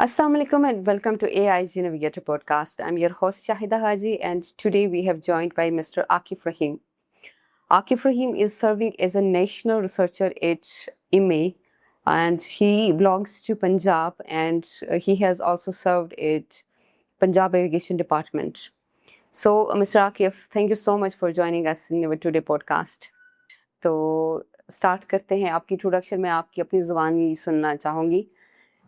Assalamu alaikum and welcome to AIG Navigator podcast. I'm your host Shahida Haji, and today we have joined by Mr. Akif Rahim. Akif Rahim is serving as a national researcher at IME, and he belongs to Punjab, and he has also served at Punjab Irrigation Department. So, Mr. Akif, thank you so much for joining us in our today podcast. तो start करते हैं आपकी introduction में आपकी अपनी ज़ुबानी सुनना चाहूँगी.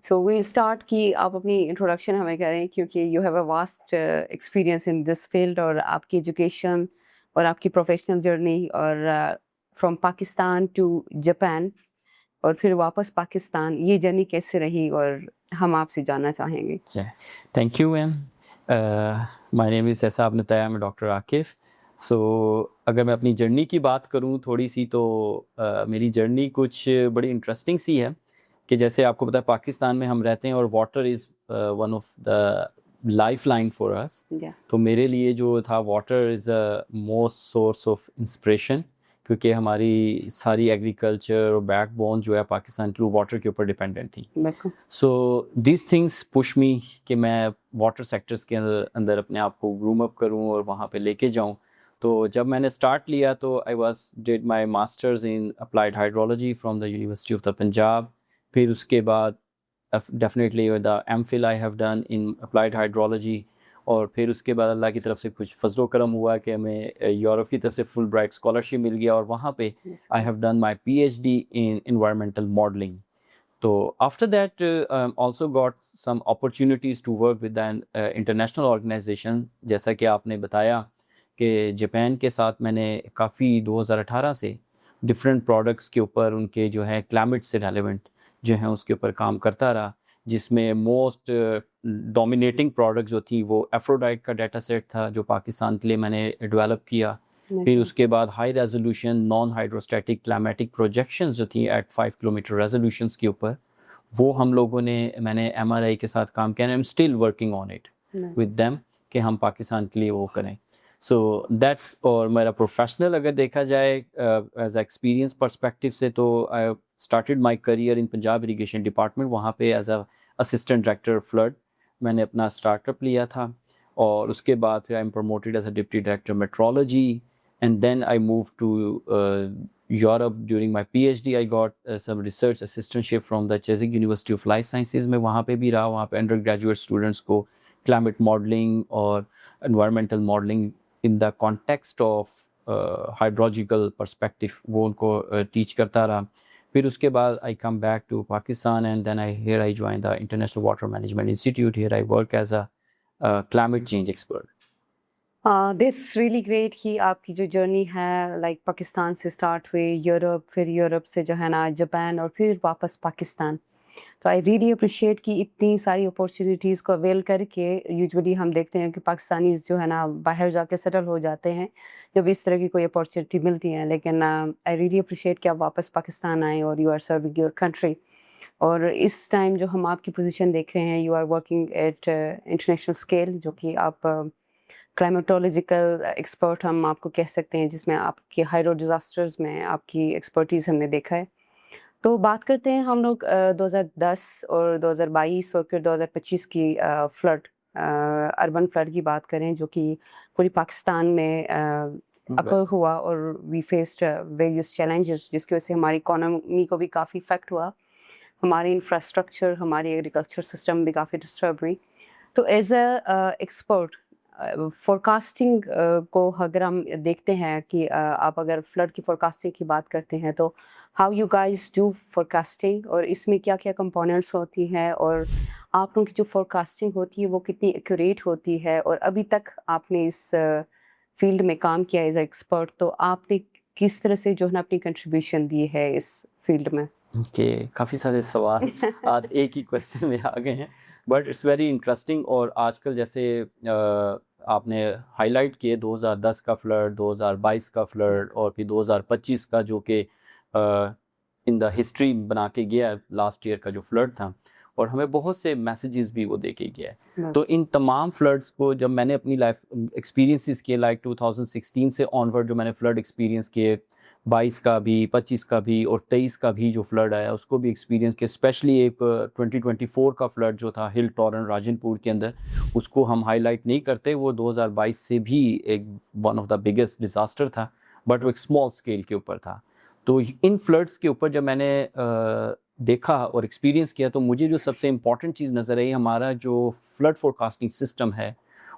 So we'll start कि आप अपनी इंट्रोडक्शन हमें करें क्योंकि you have a vast experience in this field और आपकी एजुकेशन और आपकी प्रोफेशनल जर्नी और from पाकिस्तान to जापान और फिर वापस पाकिस्तान, ये जर्नी कैसे रही और हम आपसे जानना चाहेंगे. Thank you ma'am. My name is, जैसा आपने बताया, मैं डॉक्टर आकिफ. सो अगर मैं अपनी जर्नी की बात करूं थोड़ी सी तो मेरी जर्नी कुछ बड़ी इंटरेस्टिंग सी है कि जैसे आपको पता है पाकिस्तान में हम रहते हैं और water is one of the life line for us. तो मेरे लिए जो था water is a most source of inspiration क्योंकि हमारी सारी एग्रीकल्चर और बैकबोन जो है पाकिस्तान की वो वाटर के ऊपर डिपेंडेंट थी. So this things push me कि मैं वाटर सेक्टर्स के अंदर अपने आप को ग्रूम अप करूं और वहाँ पे लेके जाऊं. तो जब मैंने स्टार्ट लिया तो I was did my masters in applied hydrology from the university of the Punjab. फिर उसके बाद definitely the MPhil I have done in applied hydrology. और फिर उसके बाद अल्लाह की तरफ से कुछ फजलो करम हुआ कि हमें यूरोप की तरफ से फुल ब्राइट स्कॉलरशिप मिल गया और वहाँ पे I have done my PhD in environmental modelling. तो after that also got some opportunities to work with an international organisation. जैसा कि आपने बताया कि जापान के साथ मैंने काफ़ी 2018 से डिफरेंट प्रोडक्ट्स के ऊपर उनके जो है क्लाइमेट से रेलेवेंट जो हैं उसके ऊपर काम करता रहा, जिसमें मोस्ट डोमिनेटिंग प्रोडक्ट जो थी वो एफ्रोडाइट का डाटा सेट था जो पाकिस्तान के लिए मैंने डेवलप किया. फिर उसके बाद high resolution non hydrostatic climatic projections जो थी एट 5 किलोमीटर रेजोल्यूशंस के ऊपर वो हम लोगों ने मैंने एमआरआई के साथ काम किया. I am still working on it with them कि हम पाकिस्तान के लिए वो करें. So that's. और मेरा प्रोफेशनल अगर देखा जाए एज एक्सपीरियंस पर्सपेक्टिव से तो I started my career in Punjab irrigation department. वहाँ पे as a assistant director flood मैंने अपना स्टार्टअप लिया था. और उसके बाद फिर I am promoted as a deputy director meteorology and then I move to Europe during my PhD. I got some research assistantship from the चेजिक यूनिवर्सिटी ऑफ लाइफ साइंसेज में वहाँ पे भी रहा. वहाँ पे अंडर ग्रेजुएट स्टूडेंट्स को climate modelling और environmental modelling in the context of hydrological perspective वो उनको टीच करता रहा. फिर उसके बाद I come back to Pakistan and then I join the international water management institute. Here I work as a climate change expert. This really great कि आपकी जो जर्नी है लाइक पाकिस्तान से स्टार्ट हुई यूरोप, फिर यूरोप से जो है ना जापान और फिर वापस पाकिस्तान. तो आई रियली अप्रिशिएट कि इतनी सारी अपॉर्चुनिटीज़ को अवेल करके यूजुअली हम देखते हैं कि पाकिस्तानीज़ जो है ना बाहर जाके सेटल हो जाते हैं जब इस तरह की कोई अपॉर्चुनिटी मिलती है. लेकिन आई रियली अप्रिशिएट कि आप वापस पाकिस्तान आए और you are serving your country. और इस टाइम जो हम आपकी पोजीशन देख रहे हैं you are working at international scale, जो कि आप क्लाइमेटोलॉजिकल एक्सपर्ट हम आपको कह सकते हैं, जिसमें आपकी हाइड्रो डिज़ास्टर्स में आपकी एक्सपर्टीज़ हमने देखा है. तो बात करते हैं हम लोग 2010 और 2022 और फिर 2025 की फ्लड, अर्बन फ्लड की बात करें जो कि पूरी पाकिस्तान में अकर हुआ और वी फेस्ड वेरियस चैलेंजेस जिसकी वजह से हमारी इकोनॉमी को भी काफ़ी इफेक्ट हुआ, हमारी इंफ्रास्ट्रक्चर, हमारी एग्रीकल्चर सिस्टम भी काफ़ी डिस्टर्ब हुई. तो एज अ एक्सपर्ट फोरकास्टिंग को अगर हम देखते हैं कि आप अगर फ्लड की फोरकास्टिंग की बात करते हैं तो how you guys do forecasting और इसमें क्या क्या कंपोनेंट्स होती हैं और आप लोगों की जो फोरकास्टिंग होती है वो कितनी एक्यूरेट होती है. और अभी तक आपने इस फील्ड में काम किया एज ए एक्सपर्ट, तो आपने किस तरह से जो है ना अपनी कंट्रीब्यूशन दी है इस फील्ड में. काफ़ी सारे सवाल आज एक ही क्वेश्चन में आ गए हैं बट इट्स वेरी इंटरेस्टिंग. और आजकल जैसे आपने हाईलाइट किए 2010 का फ्लड, 2022 का फ्लड और फिर 2025 का जो कि इन द हिस्ट्री बना के गया लास्ट ईयर का जो फ्लड था और हमें बहुत से मैसेजेस भी वो दे के गया है. तो इन तमाम फ्लड्स को जब मैंने अपनी लाइफ एक्सपीरियंसेस किए लाइक 2016 से ऑनवर्ड जो मैंने फ्लड एक्सपीरियंस किए 22 का भी, 25 का भी और 23 का भी जो फ्लड आया उसको भी एक्सपीरियंस किया। स्पेशली एक 2024 का फ्लड जो था हिल टॉरन राजनपुर के अंदर, उसको हम हाईलाइट नहीं करते, वो 2022 से भी एक one of the biggest disaster था, बट वो एक स्मॉल स्केल के ऊपर था। तो इन फ्लड्स के ऊपर जब मैंने देखा और एक्सपीरियंस किया, तो मुझे जो सबसे इम्पॉर्टेंट चीज़ नज़र आई, हमारा जो फ्लड फोरकास्टिंग सिस्टम है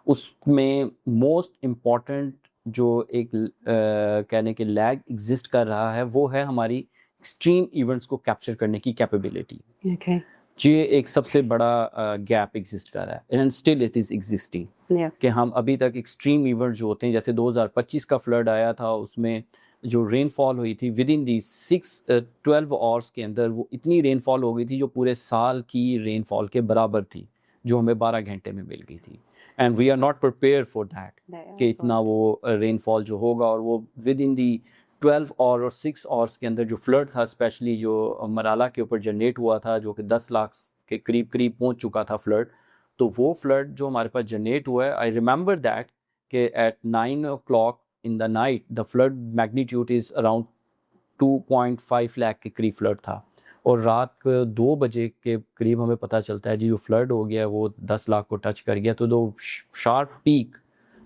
उसमें मोस्ट इम्पॉर्टेंट जो एक कहने के लैग एग्जिस्ट कर रहा है वो है हमारी एक्सट्रीम इवेंट्स को कैप्चर करने की कैपेबिलिटी। Okay. ये एक सबसे बड़ा गैप एग्जिस्ट कर रहा है and still it is existing, Yes. कि हम अभी तक एक्सट्रीम इवेंट जो होते हैं, जैसे 2025 का फ्लड आया था, उसमें जो रेनफॉल हुई थी विद इन दी 12 आवर्स के अंदर, वो इतनी रेनफॉल हो गई थी जो पूरे साल की रेनफॉल के बराबर थी, जो हमें 12 घंटे में मिल गई थी। And we are not prepare for that कि इतना वो रेनफॉल जो होगा, और वो विद इन दी 12 और 6 आवर्स के अंदर जो फ्लड था, स्पेशली जो मराला के ऊपर जनरेट हुआ था, जो कि 10 लाख के करीब करीब पहुंच चुका था फ्लड, तो वो फ्लड जो हमारे पास जनरेट हुआ है, आई रिमेंबर दैट कि at 9 o'clock in the night the flood magnitude is around 2.5 lakh के करीब फ्लड था, और रात को 2 बजे के करीब हमें पता चलता है जी जो फ्लड हो गया वो 10 लाख को टच कर गया। तो दो sharp peak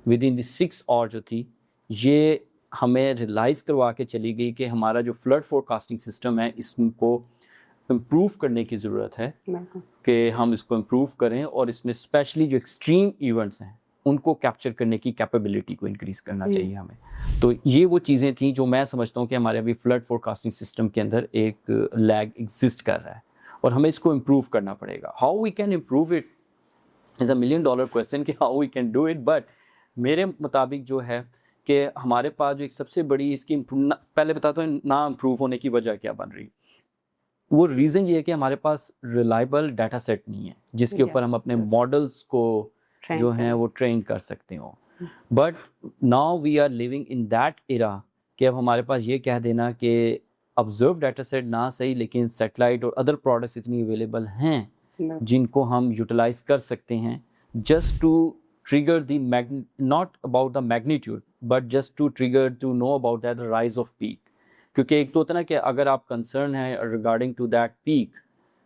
within the 6 hour जो थी, ये हमें रियलाइज़ करवा के चली गई कि हमारा जो फ्लड फोरकास्टिंग सिस्टम है इसको इम्प्रूव करने की ज़रूरत है, कि हम इसको इम्प्रूव करें और इसमें स्पेशली जो एक्सट्रीम इवेंट्स हैं उनको कैप्चर करने की कैपेबिलिटी को इंक्रीज़ करना चाहिए हमें। तो ये वो चीज़ें थी जो मैं समझता हूँ कि हमारे अभी फ्लड फोरकास्टिंग सिस्टम के अंदर एक लैग एग्जिस्ट कर रहा है और हमें इसको इम्प्रूव करना पड़ेगा। How we can improve it is $1 million question कि how we can do it, but मेरे मुताबिक जो है कि हमारे पास जो एक सबसे बड़ी इसकी पहले बताता हूँ ना इम्प्रूव होने की वजह क्या बन रही। वो रीज़न ये है कि हमारे पास रिलायबल डाटा सेट नहीं है जिसके ऊपर हम अपने मॉडल्स को जो हैं वो ट्रेन कर सकते हो। But now we are living in that era कि अब हमारे पास ये कह देना कि ऑब्जर्व डाटा सेट ना सही, लेकिन सैटेलाइट और अदर प्रोडक्ट्स इतनी अवेलेबल हैं जिनको हम यूटिलाइज कर सकते हैं just to trigger the not about the magnitude but just to trigger to know about that the rise of peak. क्योंकि एक तो होता ना कि अगर आप कंसर्न है रिगार्डिंग टू दैट पीक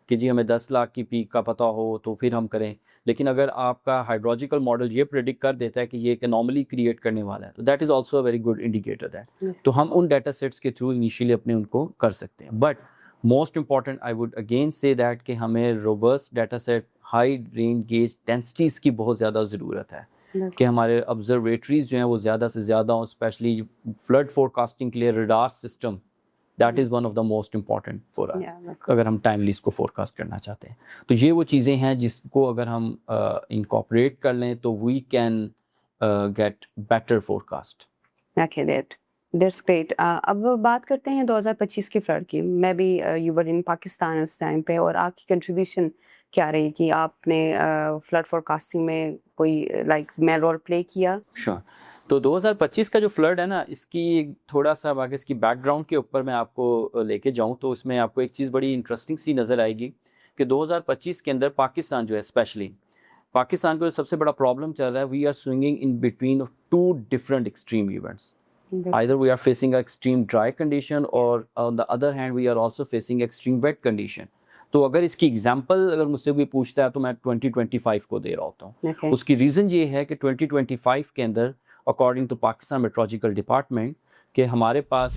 कि जी हमें 10 लाख की पीक का पता हो तो फिर हम करें, लेकिन अगर आपका हाइड्रोलॉजिकल मॉडल ये प्रेडिक्ट कर देता है कि ये एक एनॉमली क्रिएट करने वाला है, तो that is also a very good indicator that. तो हम उन डाटा सेट्स के थ्रू इनिशियली अपने उनको कर सकते हैं। But most important I would again say that कि हमें robust data set, high range gauge densities की बहुत ज़्यादा ज़रूरत है कि हमारे ऑब्जर्वेटरीज जो हैं वो ज़्यादा से ज़्यादा हों, स्पेशली फ्लड फोरकास्टिंग के लिए radar system that is one of the most important for us अगर हम टाइमली इसको फोरकास्ट करना चाहते हैं। तो ये वो चीज़ें हैं जिसको अगर हम इनकॉर्पोरेट कर लें तो we can get better forecast. Okay, that's great. अब बात करते हैं 2025 के फ्लड की। मैं भी यू वर इन पाकिस्तान उस टाइम पे, और आपकी कंट्रीब्यूशन क्या रही कि आपने फ्लड फोरकास्टिंग में कोई मेन रोल प्ले किया? श्योर। तो 2025 का जो फ्लड है ना, इसकी थोड़ा सा आगे इसकी बैकग्राउंड के ऊपर मैं आपको लेके जाऊं तो इसमें आपको एक चीज़ बड़ी इंटरेस्टिंग सी नज़र आएगी कि 2025 के अंदर पाकिस्तान जो है, स्पेशली पाकिस्तान को सबसे बड़ा प्रॉब्लम चल रहा है, we are swinging in between of 2 different extreme events. Either we are facing an extreme dry condition or on the other hand we are also facing extreme wet condition. तो अगर इसकी example अगर मुझसे कोई पूछता है तो मैं 2025 को दे रहा होता हूँ। उसकी रीज़न ये है कि 2025 के अंदर according to Pakistan meteorological department कि हमारे पास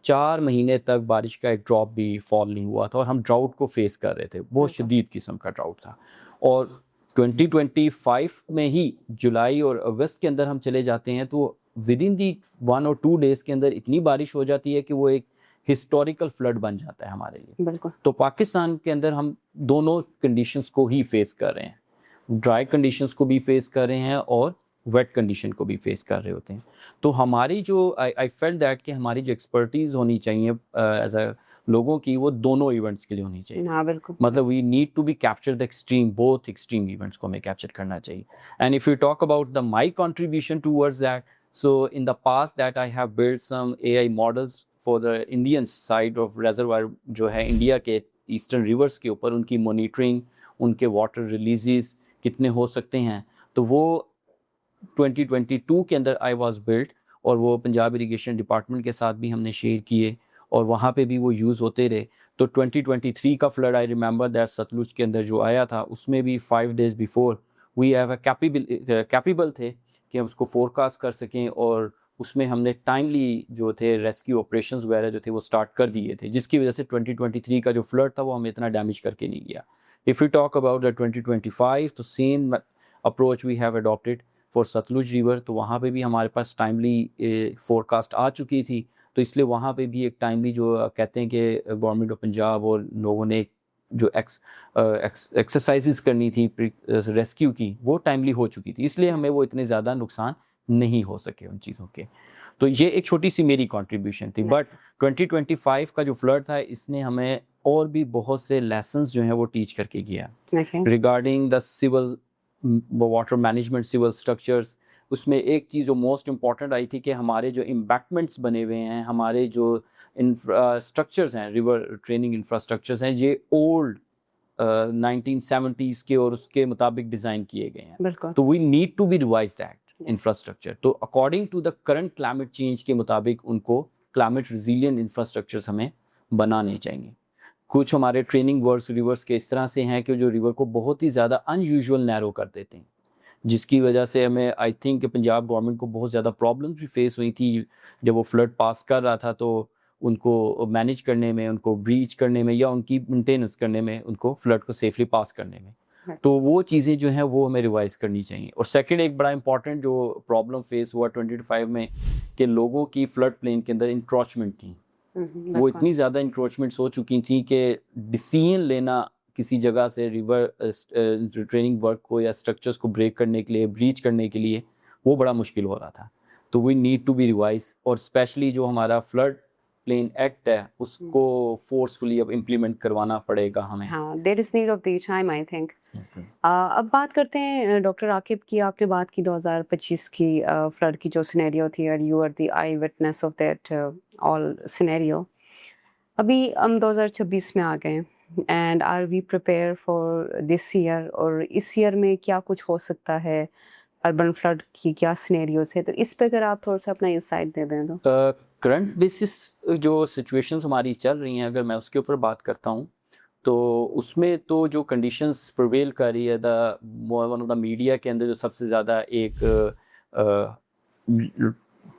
4 महीने तक बारिश का एक ड्रॉप भी फॉल नहीं हुआ था और हम ड्राउट को फेस कर रहे थे, बहुत शदीद किस्म का ड्राउट था। और 2025 में ही जुलाई और अगस्त के अंदर हम चले जाते हैं तो विद इन दी 1 और 2 डेज़ के अंदर इतनी बारिश हो जाती है कि वो एक हिस्टोरिकल फ्लड बन जाता है हमारे लिए। बिल्कुल। तो पाकिस्तान के अंदर हम दोनों कंडीशंस को ही फेस कर रहे हैं, ड्राई कंडीशंस को भी फेस कर रहे हैं और वेट कंडीशन को भी फेस कर रहे होते हैं। तो हमारी जो आई फेल्ट दैट कि हमारी जो एक्सपर्टीज़ होनी चाहिए एज अ लोगों की, वो दोनों इवेंट्स के लिए होनी चाहिए। हाँ, बिल्कुल। मतलब we need to be capture the extreme, both extreme events को हमें कैप्चर करना चाहिए। And if you talk about the my contribution towards that, so in the past that I have built some AI models for the Indian side of reservoir जो है India के eastern reverse के ऊपर, उनकी monitoring, उनके water releases कितने हो सकते हैं, तो वो 2022 के अंदर आई वाज बिल्ट और वो पंजाब इरिगेशन डिपार्टमेंट के साथ भी हमने शेयर किए और वहाँ पे भी वो यूज़ होते रहे। तो 2023 का flood I remember that Sutlej के अंदर जो आया था उसमें भी 5 days before we have capable थे कि हम उसको फोरकास्ट कर सकें और उसमें हमने टाइमली जो थे रेस्क्यू ऑपरेशंस वगैरह जो थे वो स्टार्ट कर दिए थे, जिसकी वजह से 2023 का जो फ्लड था वो हमें इतना डैमेज करके नहीं गया। If you talk about the 2025 तो same approach we have adopted for Sutlej river. तो वहाँ पे भी हमारे पास टाइमली फोरकास्ट आ चुकी थी, तो इसलिए वहाँ पे भी एक टाइमली जो कहते हैं कि गवर्नमेंट ऑफ पंजाब और लोगों ने जो एक्सरसाइजेस करनी थी रेस्क्यू की वो टाइमली हो चुकी थी, इसलिए हमें वो इतने ज़्यादा नुकसान नहीं हो सके उन चीज़ों के। तो ये एक छोटी सी मेरी कंट्रीब्यूशन थी। बट 2025 का जो फ्लड था इसने हमें और भी बहुत से लेसन्स जो हैं वो टीच करके गया regarding the civil water management, civil structures. उसमें एक चीज़ जो मोस्ट इम्पॉर्टेंट आई थी कि हमारे जो इम्बैक्टमेंट्स बने हुए हैं, हमारे जो इंफ्रास्ट्रक्चर्स हैं, रिवर ट्रेनिंग इंफ्रास्ट्रक्चर्स हैं, ये ओल्ड 1970s के और उसके मुताबिक डिज़ाइन किए गए हैं। तो we need to be revise that infrastructure. तो according to the current climate change के मुताबिक उनको क्लाइमेट रिजिलियंट इंफ्रास्ट्रक्चर्स हमें बनाने चाहिए। कुछ हमारे ट्रेनिंग वर्क्स रिवर्स के इस तरह से हैं कि जो रिवर को बहुत ही ज़्यादा अनयूजुअल नैरो कर देते हैं, जिसकी वजह से हमें आई थिंक पंजाब गवर्नमेंट को बहुत ज़्यादा प्रॉब्लम्स भी फेस हुई थी जब वो फ्लड पास कर रहा था। तो उनको मैनेज करने में, उनको ब्रीच करने में या उनकी मेंटेनेंस करने में, उनको फ्लड को सेफली पास करने में, तो वो चीज़ें जो हैं वो हमें रिवाइज करनी चाहिए। और सेकंड एक बड़ा इंपॉर्टेंट जो प्रॉब्लम फेस हुआ 25 में कि लोगों की फ्लड प्लेन के अंदर इंक्रोचमेंट थी। वो इतनी ज़्यादा इंक्रोचमेंट्स हो चुकी थी कि डिसीजन लेना किसी जगह से रिवर ट्रेनिंग वर्क को या स्ट्रक्चर्स को ब्रेक करने के लिए, ब्रीच करने के लिए, वो बड़ा मुश्किल हो रहा था। तो we need to be revise. और स्पेशली जो हमारा फ्लड प्लेन एक्ट है उसको फोर्सफुली अब इम्प्लीमेंट करवाना पड़ेगा हमें। हाँ, there is need of the time I think. अब बात करते हैं डॉक्टर आकिब की। आपने बात की 2025 की फ्लड की जो सिनेरियो थी और you are the eye witness of that all scenario. अभी हम 2026 में आ गए and are we prepare for this year, और इस ईयर में क्या कुछ हो सकता है, अर्बन फ्लड की क्या सिनेरियोस है, तो इस पे अगर आप थोड़ा सा अपना इंसाइट दे दें तो। करंट बेसिस जो सिचुएशंस हमारी चल रही हैं, अगर मैं उसके ऊपर बात करता हूँ तो उसमें तो जो कंडीशंस प्रिवेल कर रही है, the one of the media के अंदर जो सबसे ज़्यादा एक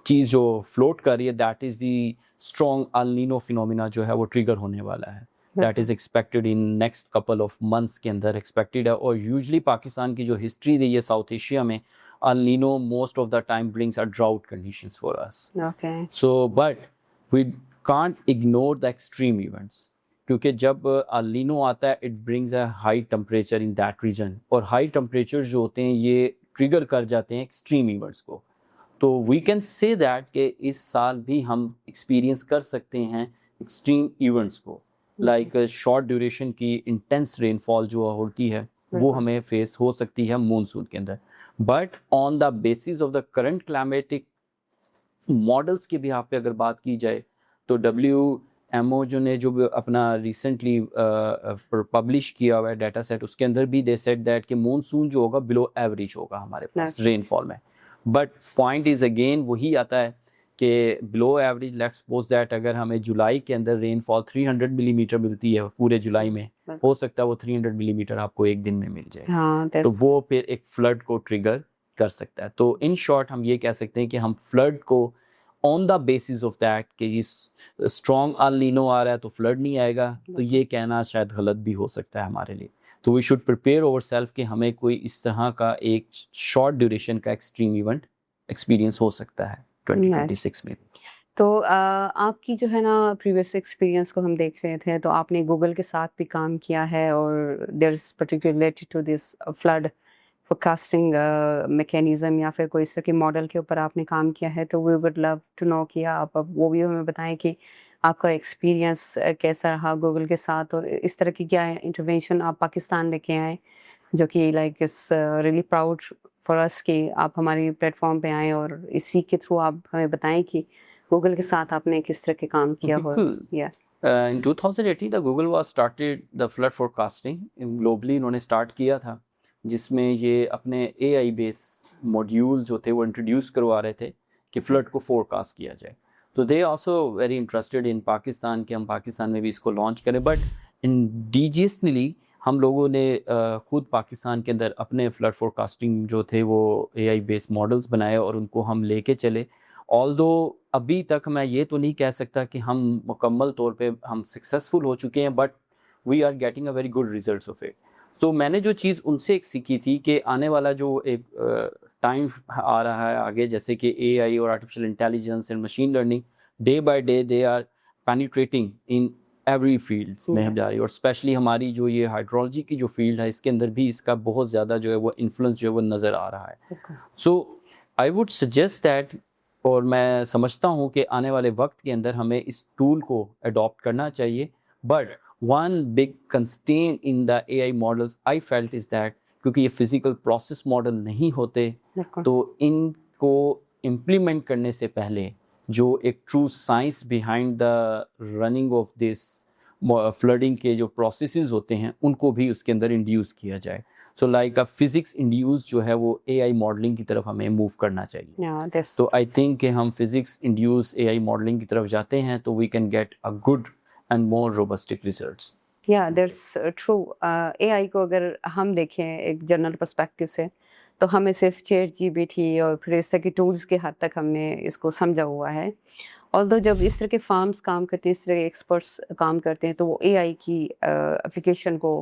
चीज़ जो फ्लोट कर रही है, that is the strong El Nino phenomena जो है वो ट्रिगर होने वाला है। That is expected in next couple of months के अंदर एक्सपेक्टेड है। और यूजली पाकिस्तान की जो हिस्ट्री रही है साउथ एशिया में, El Nino most of the time brings a drought conditions for us. So but we can't ignore the extreme events, क्योंकि जब अल नीनो आता है it brings a high temperature in that region, और high temperature जो होते हैं ये trigger कर जाते हैं एक्सट्रीम इवेंट्स को। तो वी कैन से दैट कि इस साल भी हम एक्सपीरियंस कर सकते हैं एक्सट्रीम इवेंट्स को, लाइक शॉर्ट ड्यूरेशन की इंटेंस रेनफॉल जो होती है वो हमें फेस हो सकती है मानसून के अंदर। But on the basis of the current climatic models के बिहाफ पे अगर बात की जाए तो WMO जो ने जो अपना रिसेंटली पब्लिश किया हुआ है डाटा सेट, उसके अंदर भी दे सेड दैट कि मानसून जो होगा बिलो एवरेज होगा हमारे पास रेनफॉल में। बट पॉइंट इज़ अगेन वही आता है कि below average, let's suppose that अगर हमें जुलाई के अंदर रेनफॉल 300 मिलीमीटर मिलती है पूरे जुलाई में, हो सकता है वो 300 मिलीमीटर आपको एक दिन में मिल जाए। तो वो फिर एक फ्लड को ट्रिगर कर सकता है। तो इन शॉर्ट हम ये कह सकते हैं कि हम फ्लड को on the basis of that कि ये स्ट्रॉन्ग अल नीनो आ रहा है तो फ्लड नहीं आएगा, तो ये कहना शायद गलत भी हो सकता है हमारे लिए। तो we should prepare over self कि हमें कोई इस तरह का एक शॉर्ट ड्यूरेशन का एक्सट्रीम इवेंट एक्सपीरियंस हो सकता है 2026 में। तो आपकी जो है ना प्रीवियस एक्सपीरियंस को हम देख रहे थे, तो आपने गूगल के साथ भी काम किया है और there is particular related to this flood forecasting mechanism या फिर कोई इस तरह के मॉडल के ऊपर आपने काम किया है। तो we would love to know कि आप अब वो भी हमें बताएं कि आपका एक्सपीरियंस कैसा रहा गूगल के साथ, और इस तरह की क्या इंटरवेंशन आप पाकिस्तान लेके आए, जो कि लाइक इस रियली प्राउड फॉर अस कि आप हमारी प्लेटफॉर्म पे आए और इसी के थ्रू आप हमें बताएं कि गूगल के साथ आपने किस तरह के काम किया हो। In 2018 the Google was started the flood forecasting globally, इन्होंने स्टार्ट किया था, जिसमें ये अपने AI बेस मॉड्यूल जो थे वो इंट्रोड्यूस करवा रहे थे कि फ्लड को फोरकास्ट किया जाए। तो they also very interested in Pakistan कि हम पाकिस्तान में भी इसको लॉन्च करें, बट इंडिजियसली हम लोगों ने खुद पाकिस्तान के अंदर अपने फ्लड फोरकास्टिंग जो थे वो AI बेस्ड मॉडल्स बनाए और उनको हम लेके चले। ऑल्दो अभी तक मैं ये तो नहीं कह सकता कि हम मुकम्मल तौर पे हम सक्सेसफुल हो चुके हैं, but we are getting a very good results of it. So मैंने जो चीज़ उनसे एक सीखी थी कि आने वाला जो एक टाइम आ रहा है आगे, जैसे कि AI और artificial intelligence and machine learning day by day they are penetrating in every field में जा रही है, और स्पेशली हमारी जो ये हाइड्रोलॉजी की जो फील्ड है इसके अंदर भी इसका बहुत ज़्यादा जो है वो इन्फ्लुएंस जो है वो नज़र आ रहा है। सो आई वुड सजेस्ट दैट, और मैं समझता हूँ कि आने वाले वक्त के अंदर हमें इस टूल को अडॉप्ट करना चाहिए। But one big constraint in the AI models I felt is that, क्योंकि ये फिजिकल प्रोसेस मॉडल नहीं होते, तो इनको इम्प्लीमेंट करने से पहले जो एक true science behind the running of this flooding के जो प्रोसेसेस होते हैं उनको भी उसके अंदर इंड्यूस किया जाए। सो लाइक अ फिजिक्स इंड्यूस जो है वो AI मॉडलिंग की तरफ हमें मूव करना चाहिए। तो आई थिंक कि हम फिजिक्स इंड्यूस AI मॉडलिंग की तरफ जाते हैं तो we can get a good and more robustic results. Yeah that's true. AI को अगर हम देखें एक जनरल पर्सपेक्टिव से, तो हमें सिर्फ ChatGPT और फिर इस तरह के टूल्स के हद तक हमने इसको समझा हुआ है। ऑल्दो जब इस तरह के फार्म्स काम करते हैं, इस तरह के एक्सपर्ट्स काम करते हैं, तो वो AI की एप्लीकेशन को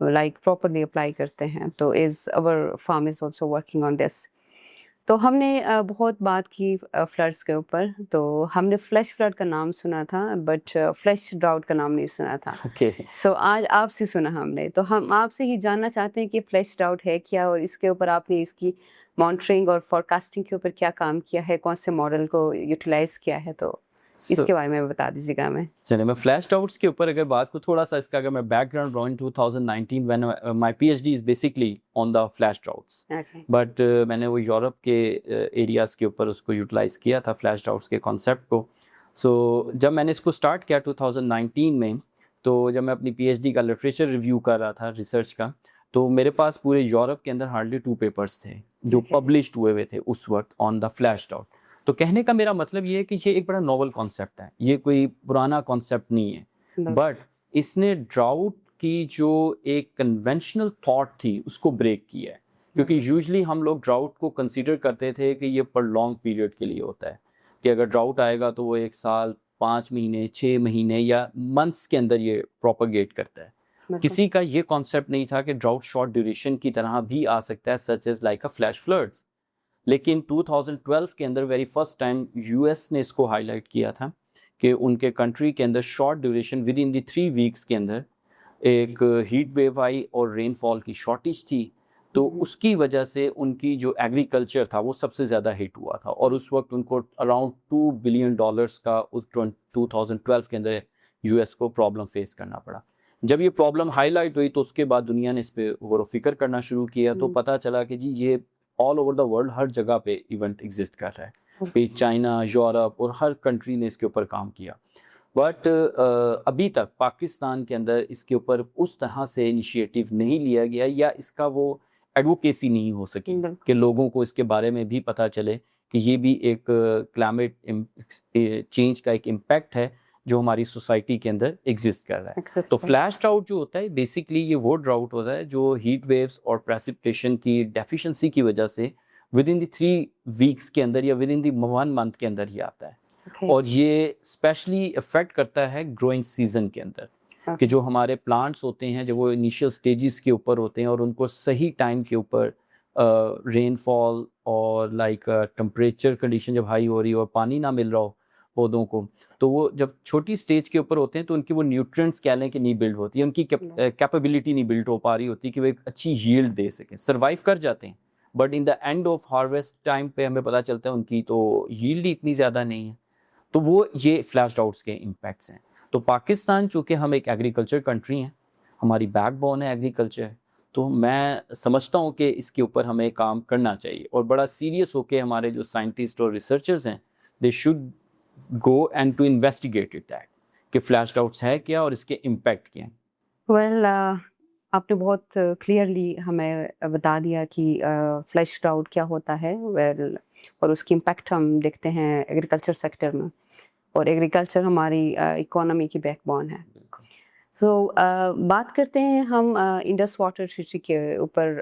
लाइक प्रॉपरली अप्लाई करते हैं। तो is our firm is also working on this. तो हमने बहुत बात की फ्लड्स के ऊपर, तो हमने फ्लैश फ्लड का नाम सुना था, बट फ्लैश ड्राउट का नाम नहीं सुना था। ओके, सो आज आपसे सुना हमने, तो हम आपसे ही जानना चाहते हैं कि फ्लैश ड्राउट है क्या, और इसके ऊपर आपने इसकी मॉनिटरिंग और फोरकास्टिंग के ऊपर क्या काम किया है, कौन से मॉडल को यूटिलाइज किया है, तो इसके बारे में बता दीजिएगा हमें। चलिए मैं फ्लैश डाउट्स के ऊपर अगर बात को थोड़ा सा इसका अगर मैं बैकग्राउंड दूं, इन 2019 when my PhD is basically on the flash doubts, but मैंने वो यूरोप के एरियाज़ के ऊपर उसको यूटिलाइज़ किया था फ्लैश डाउट्स के कॉन्सेप्ट को। सो जब मैंने इसको स्टार्ट किया 2019 में, तो जब मैं अपनी PhD का लिटरेचर रिव्यू कर रहा था रिसर्च का, तो मेरे पास पूरे यूरोप के अंदर हार्डली 2 पेपर्स थे जो पब्लिश्ड हुए थे उस वक्त ऑन द फ्लैश डाउट। तो कहने का मेरा मतलब ये है कि ये एक बड़ा नोवेल कॉन्सेप्ट है, ये कोई पुराना कॉन्सेप्ट नहीं है, बट इसने ड्राउट की जो एक कन्वेंशनल थॉट थी उसको ब्रेक किया है। क्योंकि यूजुअली हम लोग ड्राउट को कंसीडर करते थे कि ये पर लॉन्ग पीरियड के लिए होता है, कि अगर ड्राउट आएगा तो वो 1 साल, 5 महीने, 6 महीने या मंथ्स के अंदर ये प्रोपेगेट करता है। किसी का ये कॉन्सेप्ट नहीं था कि ड्राउट शॉर्ट ड्यूरेशन की तरह भी आ सकता है, such as like a flash floods. लेकिन 2012 के अंदर वेरी फर्स्ट टाइम US ने इसको हाईलाइट किया था कि उनके कंट्री के अंदर short duration with in the 3 weeks के अंदर एक हीट वेव आई और रेनफॉल की शॉर्टेज थी, तो उसकी वजह से उनकी जो एग्रीकल्चर था वो सबसे ज़्यादा हिट हुआ था, और उस वक्त उनको अराउंड $2 बिलियन का उस 2012 के अंदर US को प्रॉब्लम फेस करना पड़ा। जब ये प्रॉब्लम हाईलाइट हुई तो उसके बाद दुनिया ने इस पर गौर व फिक्र करना शुरू किया, तो पता चला कि जी ये ऑल ओवर द वर्ल्ड हर जगह पे इवेंट एग्जिस्ट कर रहा है, कि चाइना, यूरोप और हर कंट्री ने इसके ऊपर काम किया। बट अभी तक पाकिस्तान के अंदर इसके ऊपर उस तरह से इनिशिएटिव नहीं लिया गया, या इसका वो एडवोकेसी नहीं हो सकी कि लोगों को इसके बारे में भी पता चले कि ये भी एक क्लाइमेट चेंज का एक इम्पैक्ट है जो हमारी सोसाइटी के अंदर एग्जिस्ट कर रहा है। तो फ्लैश ड्राउट जो होता है बेसिकली ये वो ड्राउट होता है जो हीट वेव्स और प्रेसिपिटेशन की डेफिशिएंसी की वजह से विद इन दी 3 वीक्स के अंदर या विद इन दी 1 मंथ के अंदर ही आता है। और ये स्पेशली इफेक्ट करता है ग्रोइंग सीजन के अंदर, कि जो हमारे प्लांट्स होते हैं जब वो इनिशियल स्टेजेस के ऊपर होते हैं और उनको सही टाइम के ऊपर रेनफॉल और लाइक टेम्परेचर कंडीशन जब हाई हो रही हो और पानी ना मिल रहा हो पौधों को, तो वो जब छोटी स्टेज के ऊपर होते हैं तो उनकी वो न्यूट्रिएंट्स कह लें कि नहीं बिल्ड होती है, उनकी कैपेबिलिटी नहीं बिल्ड हो पा रही होती कि वो एक अच्छी यील्ड दे सकें, सर्वाइव कर जाते हैं, but in the end of harvest time पे हमें पता चलता है उनकी तो यील्ड ही इतनी ज़्यादा नहीं है। तो वो ये फ्लैश डाउट्स के इम्पैक्ट्स हैं। तो पाकिस्तान चूँकि हम एक एग्रीकल्चर कंट्री हैं, हमारी बैकबोन है एग्रीकल्चर, तो मैं समझता हूँ कि इसके ऊपर हमें काम करना चाहिए और बड़ा सीरियस होकर हमारे जो साइंटिस्ट और रिसर्चर्स हैं they should go and to investigate it that कि फ्लैश डाउट्स है क्या और इसके इम्पैक्ट क्या हैं। वेल आपने बहुत क्लियरली हमें बता दिया कि फ्लैश ड्राउट क्या होता है, वेल, और उसकी इम्पैक्ट हम देखते हैं एग्रीकल्चर सेक्टर में, और एग्रीकल्चर हमारी इकोनॉमी की बैकबोन है। बिल्कुल। तो बात करते हैं हम इंडस वाटर ट्रीटी के ऊपर।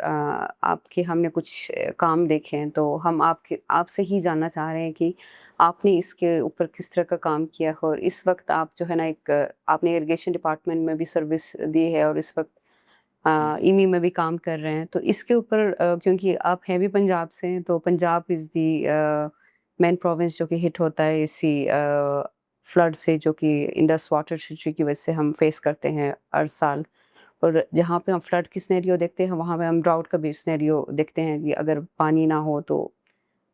आपके हमने कुछ काम देखे हैं, तो हम आपसे ही जानना चाह रहे हैं कि आपने इसके ऊपर किस तरह का काम किया है, और इस वक्त आप जो है ना आपने इरिगेशन डिपार्टमेंट में भी सर्विस दी है, और इस वक्त ईमी में भी काम कर रहे हैं। तो इसके ऊपर क्योंकि आप हैं भी पंजाब से हैं, तो Punjab is the main province जो कि हिट होता है इसी फ्लड से, जो कि इंडस वाटर ट्रीटी की वजह से हम फेस करते हैं हर साल। और जहाँ पे हम फ्लड की सिनेरियो देखते हैं, वहाँ पे हम ड्राउट का भी सिनेरियो देखते हैं कि अगर पानी ना हो तो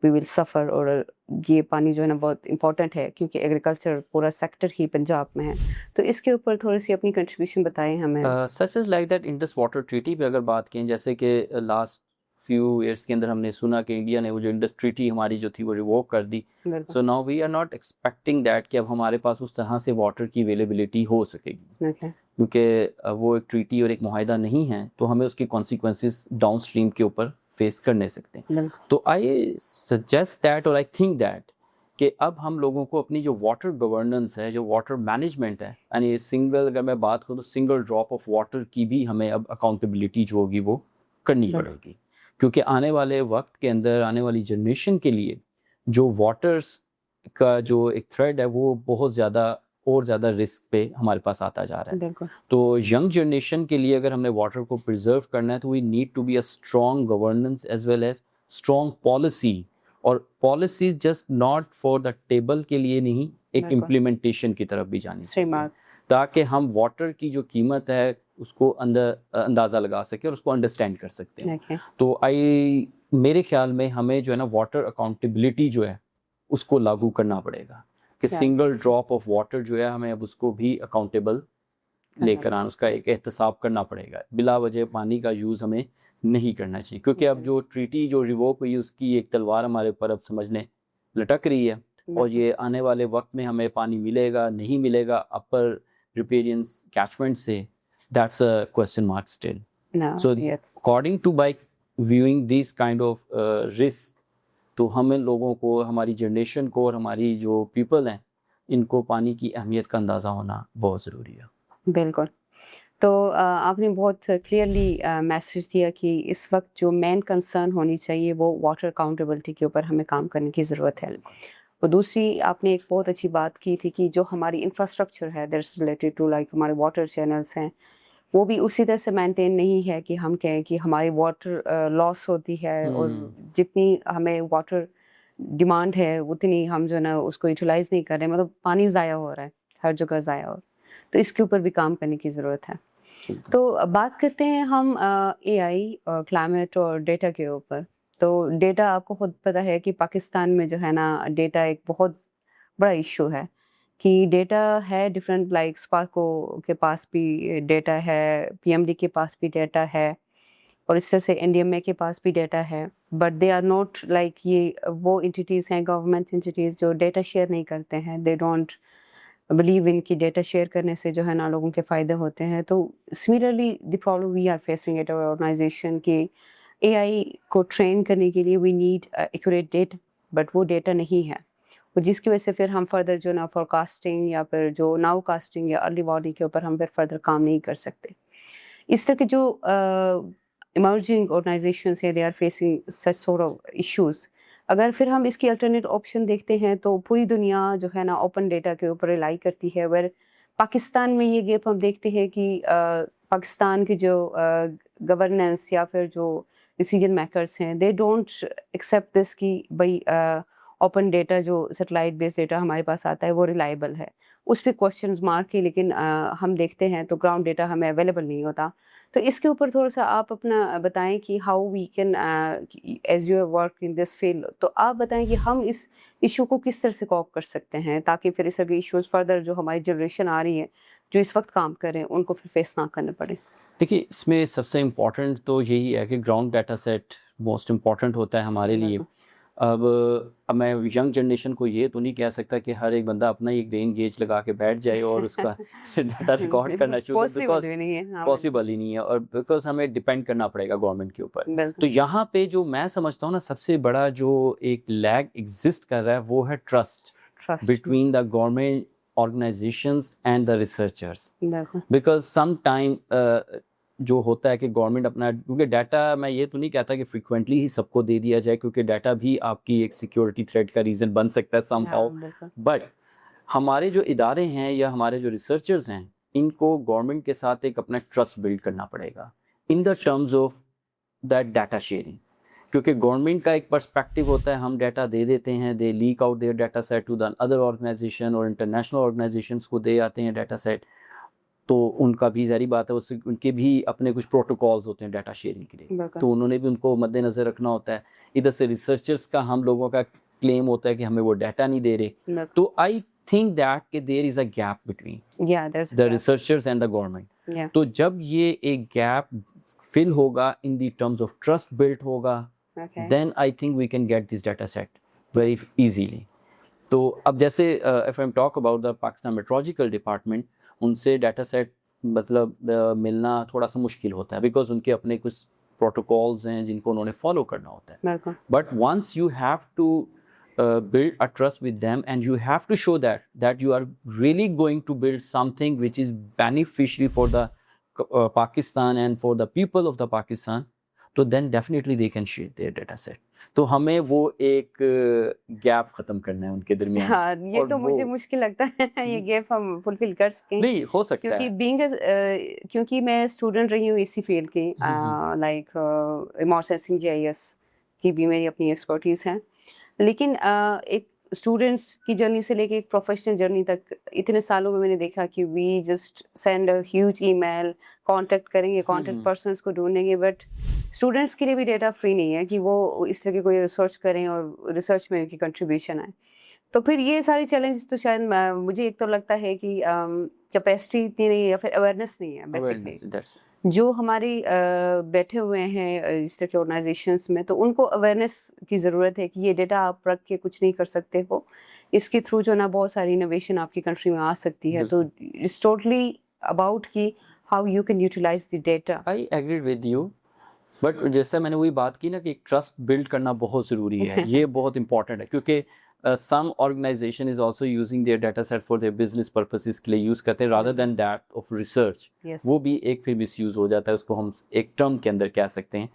वी विल सफ़र। और ये पानी जो है ना बहुत इंपॉर्टेंट है, क्योंकि एग्रीकल्चर पूरा सेक्टर ही पंजाब में है। तो इसके ऊपर थोड़ी सी अपनी कंट्रीब्यूशन बताएं हमें। Such is like that Indus water treaty पे अगर बात करें, जैसे कि लास्ट फ्यू ईयर्स के अंदर हमने सुना कि इंडिया ने वो जो इंडस ट्रीटी हमारी जो थी वो रिवोक कर दी। बिल्कुल। So now we are not expecting that कि अब हमारे पास उस तरह से वाटर की अवेलेबिलिटी हो सकेगी, ओके। क्योंकि वो एक ट्रीटी और एक मुआहिदा नहीं है, तो हमें उसके कॉन्सिक्वेंसेस डाउन स्ट्रीम के ऊपर फेस कर नहीं सकते। बिल्कुल। तो आई सजेस्ट दैट और आई थिंक दैट कि अब हम लोगों को अपनी जो वाटर गवर्नेंस है, जो वाटर मैनेजमेंट है, यानी सिंगल, अगर मैं बात करूँ तो सिंगल ड्रॉप ऑफ वाटर की भी हमें अब अकाउंटेबिलिटी जो होगी वो करनी पड़ेगी, क्योंकि आने वाले वक्त के अंदर, आने वाली जनरेशन के लिए जो वाटर्स का जो एक थ्रेड है वो बहुत ज़्यादा और ज़्यादा रिस्क पे हमारे पास आता जा रहा है। बिल्कुल। तो यंग जनरेशन के लिए अगर हमने वाटर को प्रिजर्व करना है, तो we need to be a strong governance as well as strong policy. और policy just not for the table के लिए नहीं, एक बिल्कुल। इम्प्लीमेंटेशन की तरफ भी जानी सही चाहिए, बात। ताकि हम वाटर की जो कीमत है उसको अंदाज़ा लगा सके और उसको अंडरस्टैंड कर सकते हैं। ओके। तो मेरे ख्याल में हमें जो है ना वाटर अकाउंटेबिलिटी जो है उसको लागू करना पड़ेगा, कि क्या सिंगल ड्रॉप ऑफ वाटर जो है हमें अब उसको भी अकाउंटेबल लेकर आना, उसका एक एहतसाब करना पड़ेगा। बिला वजह पानी का यूज़ हमें नहीं करना चाहिए, क्योंकि अब जो ट्रीटी जो रिवोक हुई उसकी एक तलवार हमारे ऊपर अब समझ लें लटक रही है, और ये आने वाले वक्त में हमें पानी मिलेगा नहीं मिलेगा अपर रिपेरियन कैचमेंट से, that's a question mark still. No, so yes. According to by viewing this kind of risk, तो हमें लोगों को, हमारी जनरेशन को और हमारी जो पीपल हैं, इनको पानी की अहमियत का अंदाज़ा होना बहुत ज़रूरी है। बिल्कुल। तो आपने बहुत क्लियरली मैसेज दिया कि इस वक्त जो मेन कंसर्न होनी चाहिए वो वाटर अकाउंटेबिलिटी के ऊपर हमें काम करने की ज़रूरत है। और दूसरी आपने एक बहुत अच्छी बात की थी कि जो हमारी इंफ्रास्ट्रक्चर है दैट्स रिलेटेड टू लाइक हमारे वाटर चैनल्स हैं, वो भी उसी तरह से मेंटेन नहीं है कि हम कहें कि हमारी वाटर लॉस होती है, और जितनी हमें वाटर डिमांड है उतनी हम जो है ना उसको यूटिलाइज नहीं कर रहे, मतलब पानी ज़ाया हो रहा है, हर जगह ज़ाया हो रहा है। तो इसके ऊपर भी काम करने की ज़रूरत है। तो बात करते हैं हम एआई और क्लाइमेट और डेटा के ऊपर। तो डेटा आपको खुद पता है कि पाकिस्तान में जो है ना डेटा एक बहुत बड़ा इशू है, कि डेटा है डिफरेंट, लाइक स्पार्को के पास भी डेटा है, पीएमडी के पास भी डेटा है, और इस तरह से एनडीएमए के पास भी डेटा है, but they are not like, ये वो एंटिटीज़ हैं, गवर्नमेंट एंटिटीज़, जो डेटा शेयर नहीं करते हैं। दे डोंट बिलीव इन कि डेटा शेयर करने से जो है ना लोगों के फ़ायदे होते हैं। तो similarly the problem we are facing at our organisation कि एआई को ट्रेन करने के लिए we need accurate data, but वो डेटा नहीं है, और जिसकी वजह से फिर हम फर्दर जो ना फोरकास्टिंग या फिर जो नाउ कास्टिंग या अर्ली वार्निंग के ऊपर हम फिर फर्दर काम नहीं कर सकते। इस तरह के जो इमर्जिंग ऑर्गेनाइजेशंस हैं, they are facing such sort of issues. अगर फिर हम इसकी अल्टरनेट ऑप्शन देखते हैं, तो पूरी दुनिया जो है ना ओपन डेटा के ऊपर रिलाई करती है, वेर पाकिस्तान में ये गैप हम देखते हैं कि पाकिस्तान की जो गवर्नेंस या फिर जो डिसीजन मेकर्स हैं, दे डोंट एक्सेप्ट दिस कि भाई ओपन डेटा जो सेटेलाइट बेस्ड डेटा हमारे पास आता है वो रिलायबल है। उस पर क्वेश्चन मार्क के, लेकिन हम देखते हैं तो ग्राउंड डेटा हमें अवेलेबल नहीं होता। तो इसके ऊपर थोड़ा सा आप अपना बताएं कि how we can, as you work in this field, तो आप बताएं कि हम इस इशू को किस तरह से कॉप कर सकते हैं, ताकि फिर इस तरह के इश्यूज फर्दर जो हमारी जनरेशन आ रही है, जो इस वक्त काम कर रहे हैं, उनको फिर फेस ना करने पड़े। देखिए, इसमें सबसे इम्पॉर्टेंट तो यही है कि ground data set most important होता है हमारे लिए। अब मैं यंग जनरेशन को ये तो नहीं कह सकता कि हर एक बंदा अपना एक रेन गेज लगा के बैठ जाए और उसका डाटा रिकॉर्ड करना शुरू कर, पॉसिबल भी नहीं है। हाँ, पॉसिबल ही नहीं है, और बिकॉज हमें डिपेंड करना पड़ेगा गवर्नमेंट के ऊपर। तो बिल्कुल यहाँ पे जो मैं समझता हूँ ना, सबसे बड़ा जो एक लैग एग्जिस्ट कर रहा है वो है trust trust between the government organizations and the researchers, बिल्कुल because sometime जो होता है कि गवर्नमेंट अपना, क्योंकि डाटा मैं ये तो नहीं कहता कि फ्रिक्वेंटली ही सबको दे दिया जाए, क्योंकि डाटा भी आपकी एक सिक्योरिटी थ्रेट का रीज़न बन सकता है somehow, हाँ, बिल्कुल बट हमारे जो इदारे हैं या हमारे जो रिसर्चर्स हैं, इनको गवर्नमेंट के साथ एक अपना ट्रस्ट बिल्ड करना पड़ेगा इन the terms of that data sharing, क्योंकि गवर्नमेंट का एक पर्सपेक्टिव होता है, हम डाटा दे देते हैं, they leak out their data set to the other organisation और इंटरनेशनल ऑर्गेनाइजेशंस को दे आते हैं डाटा सेट, तो उनका भी ज़ाहिर बात है उससे उनके भी अपने कुछ प्रोटोकॉल्स होते हैं डाटा शेयरिंग के लिए, बिल्कुल तो उन्होंने भी उनको मद्देनज़र रखना होता है। इधर से रिसर्चर्स का हम लोगों का क्लेम होता है कि हमें वो डाटा नहीं दे रहे, बिल्कुल तो आई थिंक दैट कि there is a gap between yeah there is the researchers and the government. या तो जब ये एक गैप फिल होगा, in the terms of trust build होगा, okay then I think we can get this data set very easily. तो अब जैसे if I talk about the Pakistan Meteorological Department, उनसे डाटा सेट मतलब मिलना थोड़ा सा मुश्किल होता है, बिकॉज उनके अपने कुछ प्रोटोकॉल्स हैं जिनको उन्होंने फॉलो करना होता है, बिल्कुल but once you have to build a trust with them and you have to show that you are really going to build something which is beneficiary for the Pakistan and for the people of the Pakistan, तो then definitely they can share their data set. तो हमें वो एक gap खत्म करना है उनके दरमियान। हाँ, ये और तो मुझे वो मुश्किल लगता है ये गैप हम फुलफिल कर सकें, नहीं हो सकता क्योंकि है। क्योंकि मैं स्टूडेंट रही हूँ इसी फील्ड की, लाइक रिमोट सेंसिंग जीआईएस की भी मेरी अपनी एक्सपर्टीज़ है, लेकिन एक स्टूडेंट्स की जर्नी से लेके एक प्रोफेशनल जर्नी तक इतने सालों में मैंने देखा कि we just send a huge email, contact करेंगे, कांटेक्ट पर्सन्स को ढूंढेंगे, बट स्टूडेंट्स के लिए भी डेटा फ्री नहीं है कि वो इस तरह की कोई रिसर्च करें और रिसर्च में उनकी कंट्रीब्यूशन आए। तो फिर ये सारी चैलेंजेस तो शायद मुझे एक तो लगता है कि कैपेसिटी इतनी नहीं है या फिर अवेयरनेस नहीं है बेसिकली, Awareness, that's it. जो हमारी बैठे हुए हैं इस तरह के ऑर्गेनाइजेशंस में, तो उनको अवेयरनेस की ज़रूरत है कि ये डेटा आप रख के कुछ नहीं कर सकते हो, इसके थ्रू जो ना बहुत सारी इनोवेशन आपकी कंट्री में आ सकती है। तो इट्स टोटली अबाउट कि how you can utilize the data. I agree with you, but जैसे मैंने वही बात की ना कि ट्रस्ट बिल्ड करना बहुत ज़रूरी है, ये बहुत इंपॉर्टेंट है, क्योंकि some organisation is also using their data set for their business purposes के लिए यूज़ करते हैं rather than that of research. Yes. वो भी एक फिर मिस यूज़ हो जाता है, उसको हम एक टर्म के अंदर कह सकते हैं।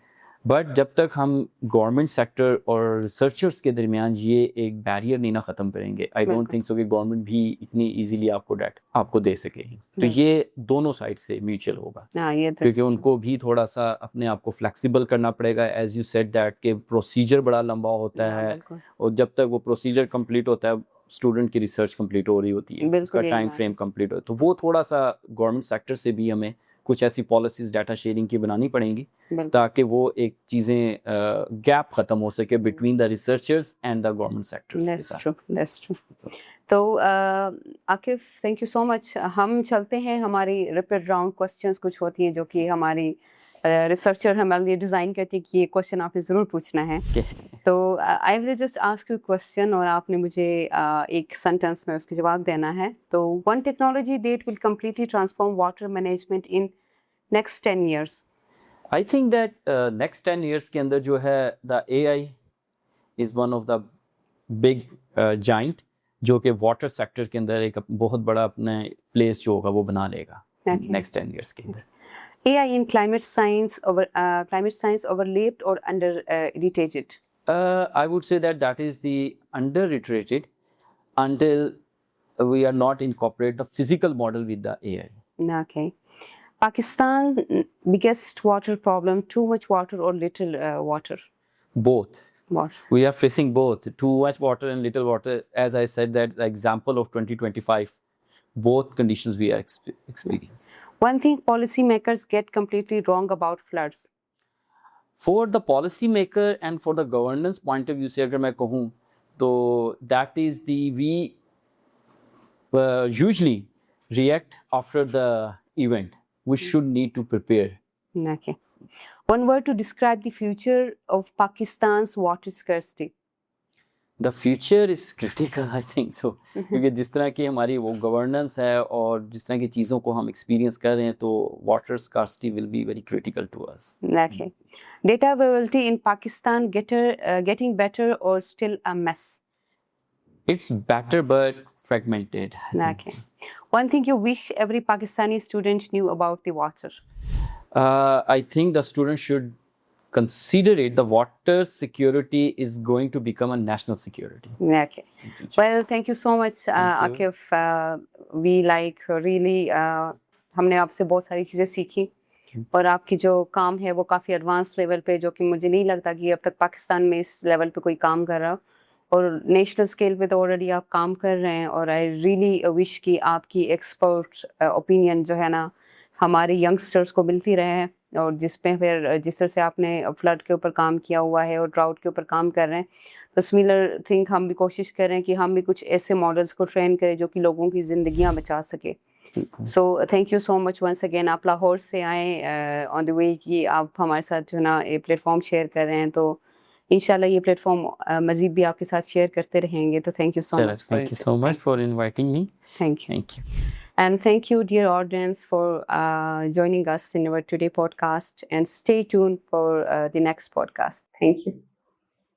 बट जब तक हम गवर्नमेंट सेक्टर और रिसर्चर्स के दरमियान ये एक बैरियर नहीं ना ख़त्म करेंगे, आई डोंट थिंक सो कि गवर्नमेंट भी इतनी इजीली आपको डाटा आपको दे सके। तो ये दोनों साइड से म्यूचुअल होगा, हाँ, ये क्योंकि उनको भी थोड़ा सा अपने आप को फ्लेक्सिबल करना पड़ेगा, एज यू सेड दैट के प्रोसीजर बड़ा लंबा होता है, बिल्कुल और जब तक वो प्रोसीजर कंप्लीट होता है स्टूडेंट की रिसर्च कंप्लीट हो रही होती है, बिल्कुल उसका यही टाइम बात फ्रेम कंप्लीट हो, तो वो थोड़ा सा गवर्नमेंट सेक्टर से भी हमें कुछ ऐसी पॉलिसीज डाटा शेयरिंग की बनानी पड़ेंगी, बिल्कुल ताकि वो एक चीज़ें गैप ख़त्म हो सके between the researchers and the government sectors के दैट्स साथ। True, that's true. तो Akif, thank you so much. हम चलते हैं, हमारी रैपिड राउंड क्वेश्चंस कुछ होती हैं जो कि हमारी रिसर्चर हमारे लिए डिज़ाइन करती है कि ये क्वेश्चन आपने ज़रूर पूछना है। तो I will just ask you question और आपने मुझे एक सेंटेंस में उसके जवाब देना है। तो one technology that will completely transform water management in next 10 years। I think that next 10 years के अंदर जो है the AI is one of the big giant, जो कि वाटर सेक्टर के अंदर एक बहुत बड़ा अपने प्लेस जो होगा वो बना लेगा नेक्स्ट 10 years के अंदर। AI in climate science overlapped or under-irritated? I would say that is the under-iterated until we are not incorporate the physical model with the AI. Okay. Pakistan's biggest water problem: too much water or little water? Both. Water. We are facing both, too much water and little water. As I said, that the example of 2025, both conditions we are experiencing. One thing policymakers get completely wrong about floods. For the policymaker and for the governance point of view से अगर मैं कहूँ तो that is the we usually react after the event. We should need to prepare. Okay. One word to describe the future of Pakistan's water scarcity. The future is critical I think so, क्योंकि जिस तरह की हमारी वो governance है और जिस तरह की चीज़ों को हम एक्सपीरियंस कर रहे हैं, तो water scarcity will be very critical to us. Okay. Data availability in Pakistan getting better or still a mess? It's better but fragmented, I think Okay. so. One thing you wish every Pakistani student knew about the water? I think the students should consider it. The water security is going to become a national security. Okay. Well, thank you so much, Thank you. Akif. We like really हमने आपसे बहुत सारी चीज़ें सीखी और आपकी जो काम है वो काफ़ी एडवांस लेवल पे, जो कि मुझे नहीं लगता कि अब तक पाकिस्तान में इस लेवल पे कोई काम कर रहा हो, और नेशनल स्केल पे तो ऑलरेडी आप काम कर रहे हैं. और आई रियली विश कि आपकी एक्सपर्ट ओपिनियन जो है ना हमारे यंगस्टर्स को मिलती रहे, और जिस तरह से आपने फ्लड के ऊपर काम किया हुआ है और ड्राउट के ऊपर काम कर रहे हैं, तो सिमिलर थिंग हम भी कोशिश करें कि हम भी कुछ ऐसे मॉडल्स को ट्रेन करें जो कि लोगों की ज़िंदगियां बचा सके. So thank you so much once again. आप लाहौर से आए ऑन द वे कि आप हमारे साथ जो ना ये प्लेटफॉर्म शेयर कर रहे हैं, तो इंशाल्लाह ये प्लेटफॉर्म मज़ीद भी आपके साथ शेयर करते रहेंगे. तो thank you so much. Thank you so much for inviting me. Thank you. Thank you. And thank you, dear audience, for joining us in our today podcast. And stay tuned for the next podcast. Thank you.